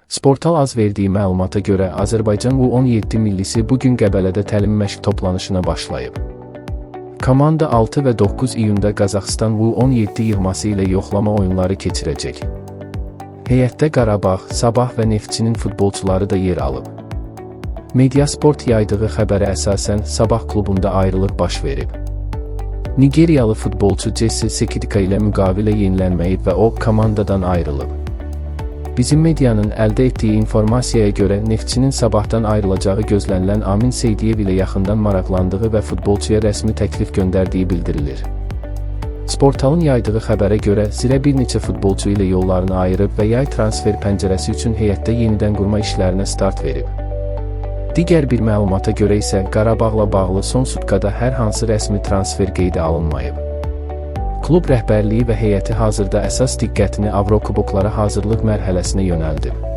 Sportal az verdiyi məlumata görə Azərbaycan U17 millisi bugün Qəbələdə təlim məşq toplanışına başlayıb. Komanda 6 və 9 iyunda Qazaxıstan U17 yığması ilə yoxlama oyunları keçirəcək. Heyətdə Qarabağ, Sabah və Neftçinin futbolçuları da yer alıb. Mediasport yaydığı xəbərə əsasən Sabah klubunda ayrılıq baş verib. Nigeriyalı futbolçu Jesse Sekidika ilə müqavilə yenilənməyib və o komandadan ayrılıb. Bizim medianın əldə etdiyi informasiyaya görə Neftçinin Sabahdan ayrılacağı gözlənilən Amin Seydiyev ilə yaxından maraqlandığı və futbolçuya rəsmi təklif göndərdiyi bildirilir. Sportalın yaydığı xəbərə görə Zirə bir neçə futbolçu ilə yollarını ayırıb və yay transfer pəncərəsi üçün heyətdə yenidən qurma işlərinə start verib. Digər bir məlumata görə isə Qarabağla bağlı son sutkada hər hansı rəsmi transfer qeydə alınmayıb. Klub rəhbərliyi və heyəti hazırda əsas diqqətini Avrokuboklara hazırlıq mərhələsinə yönəldib.